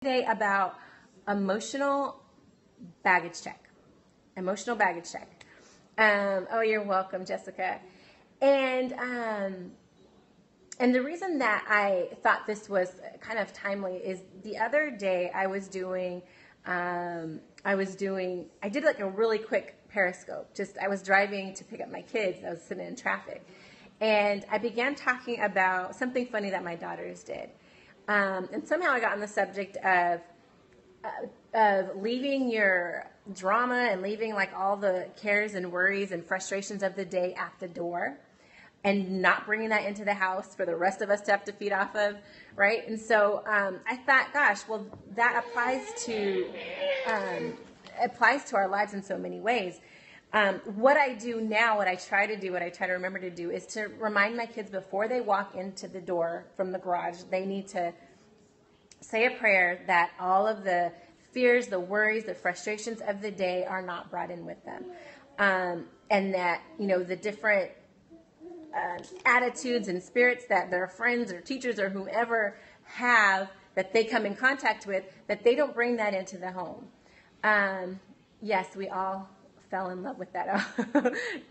Today about emotional baggage check. Emotional baggage check. Oh, you're welcome, Jessica. And the reason that I thought this was kind of timely is the other day I did like a really quick Periscope. I was driving to pick up my kids. I was sitting in traffic. And I began talking about something funny that my daughters did. And somehow I got on the subject of leaving your drama and leaving like all the cares and worries and frustrations of the day at the door and not bringing that into the house for the rest of us to have to feed off of, right? And so I thought, gosh, well, that applies to our lives in so many ways. What I do now, what I try to remember to do is to remind my kids before they walk into the door from the garage, they need to say a prayer that all of the fears, the worries, the frustrations of the day are not brought in with them. And that, the different attitudes and spirits that their friends or teachers or whomever have that they come in contact with, that they don't bring that into the home. Yes, we all fell in love with that.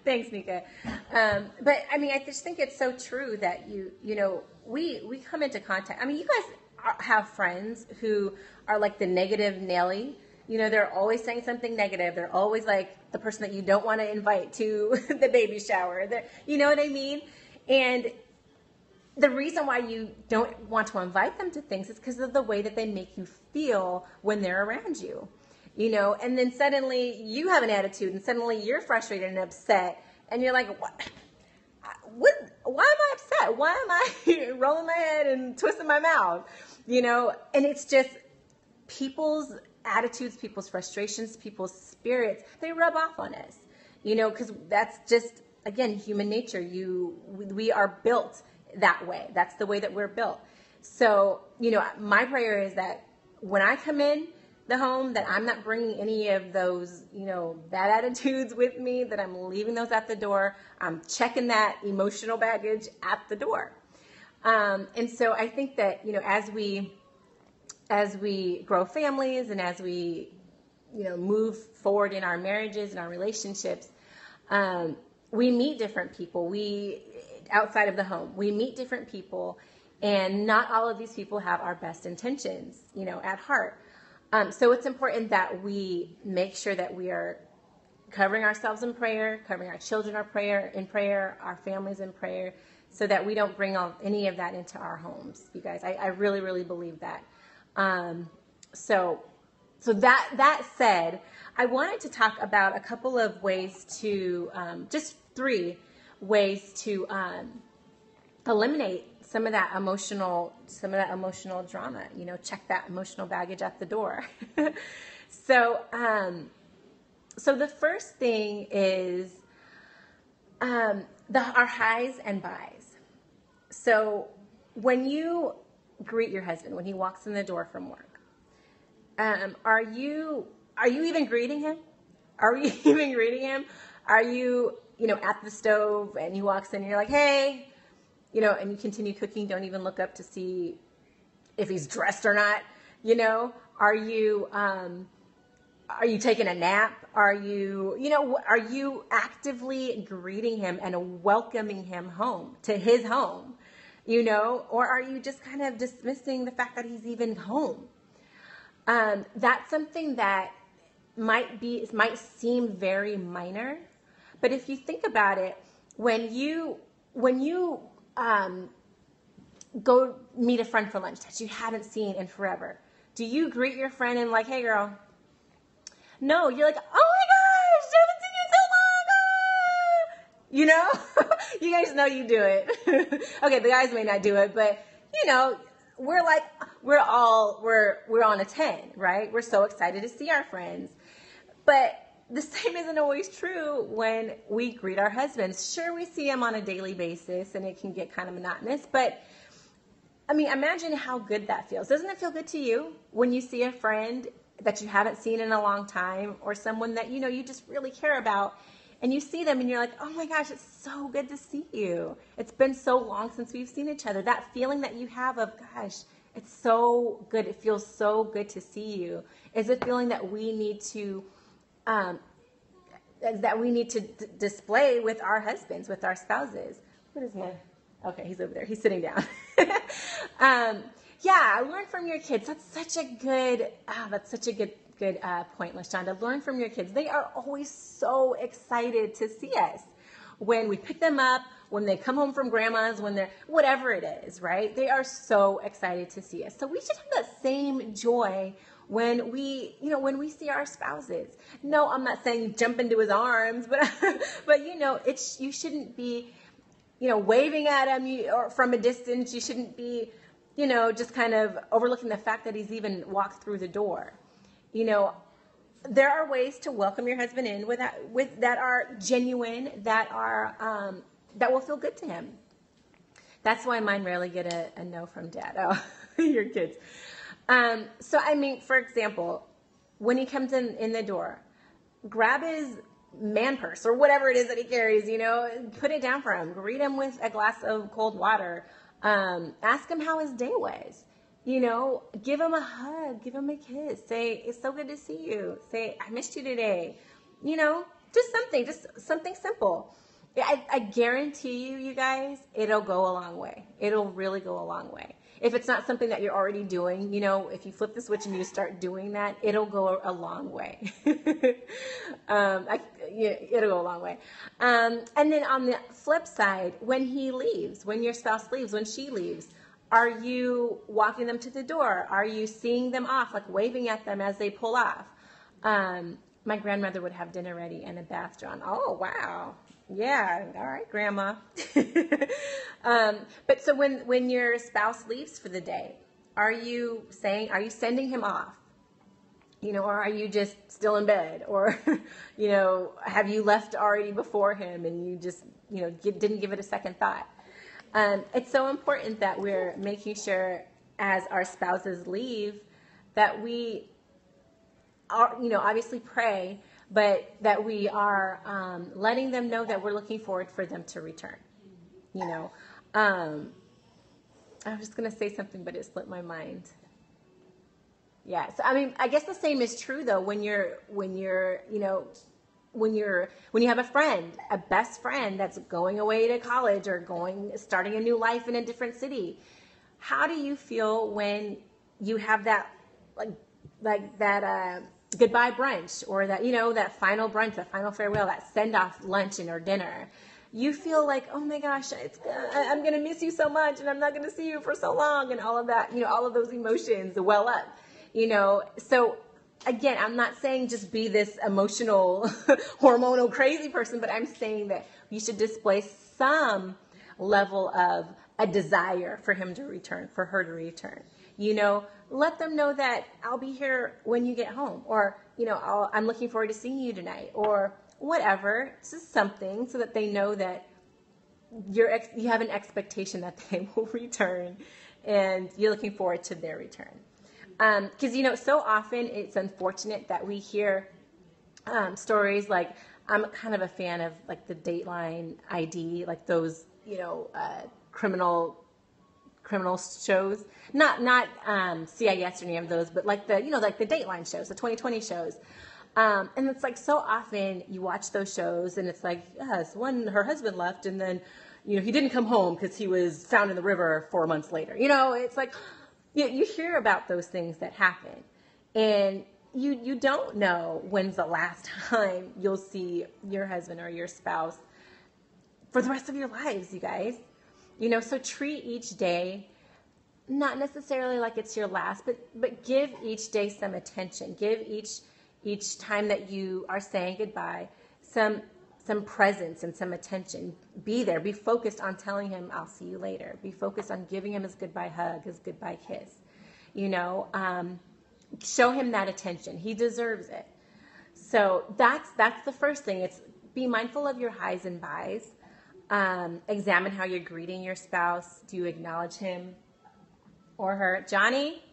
Thanks, Nika. But I mean, I just think it's so true that we come into contact. I mean, you guys have friends who are like the negative Nelly. They're always saying something negative. They're always like the person that you don't want to invite to the baby shower. You know what I mean? And the reason why you don't want to invite them to things is because of the way that they make you feel when they're around you. And then suddenly you have an attitude and suddenly you're frustrated and upset and you're like, what? Why am I upset? Why am I rolling my head and twisting my mouth? And it's just people's attitudes, people's frustrations, people's spirits, they rub off on us, because that's just, again, human nature. We are built that way. That's the way that we're built. So, my prayer is that when I come in the home, that I'm not bringing any of those, bad attitudes with me, that I'm leaving those at the door. I'm checking that emotional baggage at the door. And so I think that, as we grow families and as we, move forward in our marriages and our relationships, we meet different people. Outside of the home, we meet different people, and not all of these people have our best intentions, at heart. So it's important that we make sure that we are covering ourselves in prayer, covering our children in prayer, our families in prayer, so that we don't bring any of that into our homes. You guys, I really, really believe that. So that said, I wanted to talk about a couple of ways to, just 3 ways to eliminate some of that emotional drama. Check that emotional baggage at the door. So the first thing is our highs and buys. So when you greet your husband when he walks in the door from work, are you even greeting him? Are you even greeting him? Are you at the stove and he walks in and you're like, hey, and you continue cooking, don't even look up to see if he's dressed or not, Are you taking a nap? Are you actively greeting him and welcoming him home, to his home, or are you just kind of dismissing the fact that he's even home? That's something that might seem very minor, but if you think about it, when you go meet a friend for lunch that you haven't seen in forever, do you greet your friend and like, hey girl? No, you're like, oh my gosh, I haven't seen you in so long. You guys know you do it. Okay, the guys may not do it, but we're on a 10, right? We're so excited to see our friends. But the same isn't always true when we greet our husbands. Sure, we see them on a daily basis and it can get kind of monotonous, but I mean, imagine how good that feels. Doesn't it feel good to you when you see a friend that you haven't seen in a long time, or someone that you just really care about, and you see them and you're like, oh my gosh, it's so good to see you. It's been so long since we've seen each other. That feeling that you have of, gosh, It's so good. It feels so good to see you. It's a feeling that we need to um, display with our husbands, with our spouses. What is my? Okay, he's over there. He's sitting down. Yeah, learn from your kids. That's such a good. That's such a good point, LaShonda. Learn from your kids. They are always so excited to see us when we pick them up, when they come home from grandma's, when they're whatever it is, right? They are so excited to see us. So we should have that same joy when we see our spouses. No, I'm not saying jump into his arms, but you shouldn't be, waving at him or from a distance. You shouldn't be, just kind of overlooking the fact that he's even walked through the door. There are ways to welcome your husband in with that are genuine, that are that will feel good to him. That's why mine rarely get a no from dad. Oh, your kids. So for example, when he comes in the door, grab his man purse or whatever it is that he carries, put it down for him. Greet him with a glass of cold water. Ask him how his day was. Give him a hug, give him a kiss. Say, it's so good to see you. Say, I missed you today. Just something simple. I guarantee you guys, it'll go a long way. It'll really go a long way. If it's not something that you're already doing, if you flip the switch and you start doing that, it'll go a long way. It'll go a long way. And then on the flip side, when your spouse leaves, when she leaves, are you walking them to the door? Are you seeing them off, like waving at them as they pull off? My grandmother would have dinner ready and a bath drawn. Oh, wow. Yeah. All right, Grandma. But so when your spouse leaves for the day, are you sending him off? Or are you just still in bed? Or, have you left already before him and you just, didn't give it a second thought? It's so important that we're making sure as our spouses leave that we are, obviously pray, but that we are letting them know that we're looking forward for them to return. I was just going to say something, but it slipped my mind. Yeah. So, I guess the same is true though, when you have a friend, a best friend that's going away to college or starting a new life in a different city. How do you feel when you have that, like that, goodbye brunch or that, that final brunch, that final farewell, that send off lunch or dinner? You feel like, oh my gosh, I'm going to miss you so much and I'm not going to see you for so long and all of that, all of those emotions well up, so again, I'm not saying just be this emotional, hormonal crazy person, but I'm saying that you should display some level of a desire for him to return, for her to return. Let them know that I'll be here when you get home, or, I'm looking forward to seeing you tonight, or whatever. Just something so that they know that you have an expectation that they will return and you're looking forward to their return. Because, so often it's unfortunate that we hear stories like, I'm kind of a fan of like the Dateline ID, like those, criminal shows, not CIS or any of those, but like the Dateline shows, the 2020 shows. And it's like so often you watch those shows and it's like, yes, her husband left and then, he didn't come home because he was found in the river 4 months later. It's like, you hear about those things that happen and you don't know when's the last time you'll see your husband or your spouse for the rest of your lives, you guys. So treat each day, not necessarily like it's your last, but give each day some attention. Give each time that you are saying goodbye some presence and some attention. Be there. Be focused on telling him, I'll see you later. Be focused on giving him his goodbye hug, his goodbye kiss. Show him that attention. He deserves it. So that's the first thing. It's be mindful of your highs and bys. Examine how you're greeting your spouse. Do you acknowledge him or her? Johnny?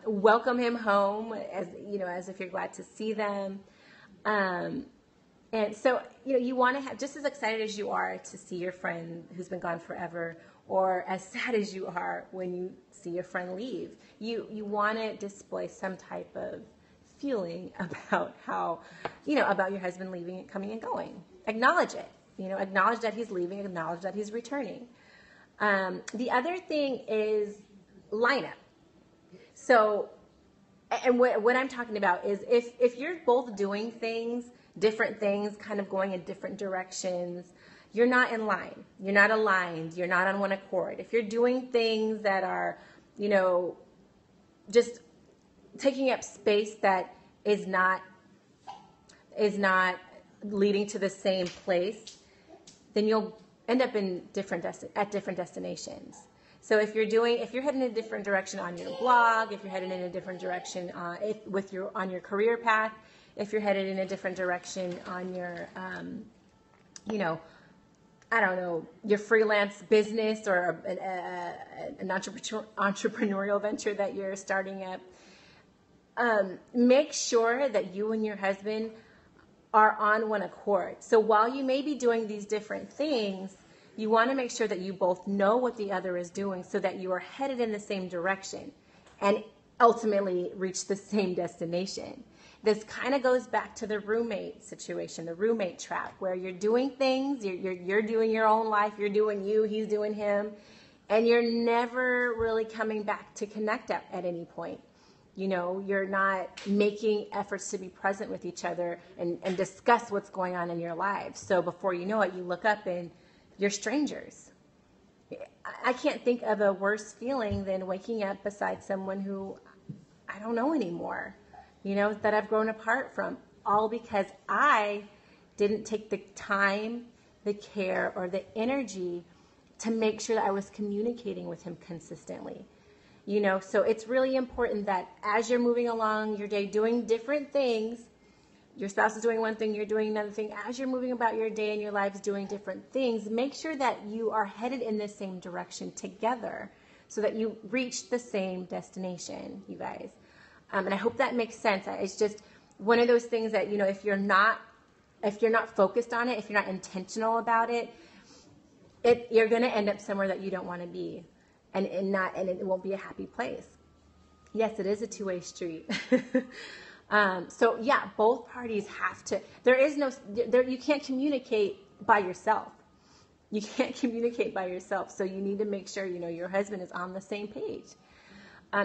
Welcome him home as if you're glad to see them. And so, you want to have just as excited as you are to see your friend who's been gone forever or as sad as you are when you see a friend leave. You want to display some type of feeling about how, about your husband leaving, coming and going. Acknowledge it. Acknowledge that he's leaving, acknowledge that he's returning. The other thing is lineup. So, and what I'm talking about is if you're both doing different things, kind of going in different directions, you're not in line. You're not aligned. You're not on one accord. If you're doing things that are, just taking up space that is not leading to the same place, then you'll end up in different destinations. So if you're heading in a different direction on your blog, if you're headed in a different direction on your career path, if you're headed in a different direction on your, your freelance business or an entrepreneurial venture that you're starting up, make sure that you and your husband are on one accord. So while you may be doing these different things, you want to make sure that you both know what the other is doing so that you are headed in the same direction and ultimately reach the same destination. This kind of goes back to the roommate situation, the roommate trap, where you're doing things, you're doing your own life, you're doing you, he's doing him, and you're never really coming back to connect at any point. You're not making efforts to be present with each other and discuss what's going on in your lives. So before you know it, you look up and you're strangers. I can't think of a worse feeling than waking up beside someone who I don't know anymore, that I've grown apart from, all because I didn't take the time, the care, or the energy to make sure that I was communicating with him consistently. So it's really important that as you're moving along your day, doing different things, your spouse is doing one thing, you're doing another thing. As you're moving about your day and your lives doing different things, make sure that you are headed in the same direction together so that you reach the same destination, you guys. And I hope that makes sense. It's just one of those things that, if you're not focused on it, if you're not intentional about it, you're going to end up somewhere that you don't want to be. And it won't be a happy place. Yes, it is a two-way street. So yeah, both parties have to. You can't communicate by yourself. You can't communicate by yourself. So you need to make sure your husband is on the same page.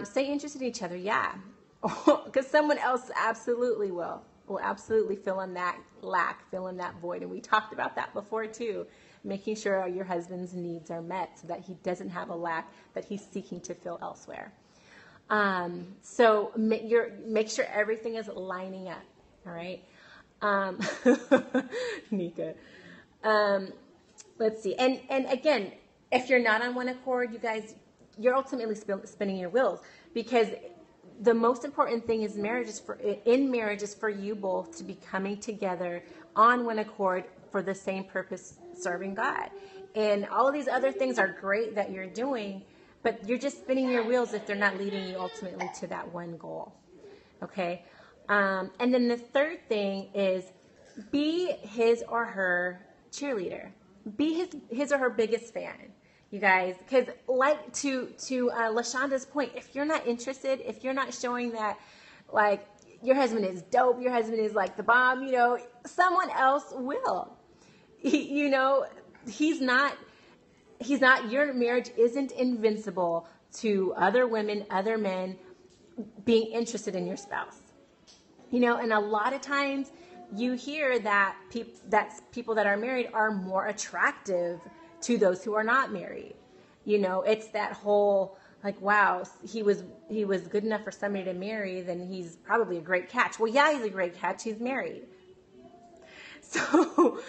Stay interested in each other, yeah, because someone else absolutely will absolutely fill in that lack, fill in that void, and we talked about that before too. Making sure your husband's needs are met so that he doesn't have a lack that he's seeking to fill elsewhere. So make sure everything is lining up. All right. Nika. Let's see. And again, if you're not on one accord, you guys, you're ultimately spinning your wheels, because the most important thing is marriage is for you both to be coming together on one accord for the same purpose, serving God. And all of these other things are great that you're doing, but you're just spinning your wheels if they're not leading you ultimately to that one goal. Okay? And then the third thing is be his or her cheerleader. Be his or her biggest fan, you guys. Because like to LaShonda's point, if you're not interested, if you're not showing that, like, your husband is dope, your husband is like the bomb, someone else will. He's not, your marriage isn't invincible to other women, other men being interested in your spouse. And a lot of times you hear that people that are married are more attractive to those who are not married. It's that whole, like, wow, he was good enough for somebody to marry, then he's probably a great catch. Well, yeah, he's a great catch. He's married. So,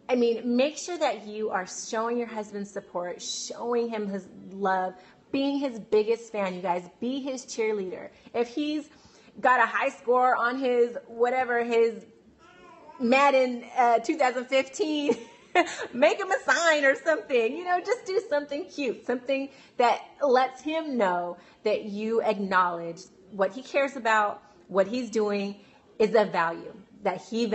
I mean, make sure that you are showing your husband support, showing him his love, being his biggest fan, you guys. Be his cheerleader. If he's got a high score on his Madden 2015, make him a sign or something. Just do something cute, something that lets him know that you acknowledge what he cares about, what he's doing is of value, that he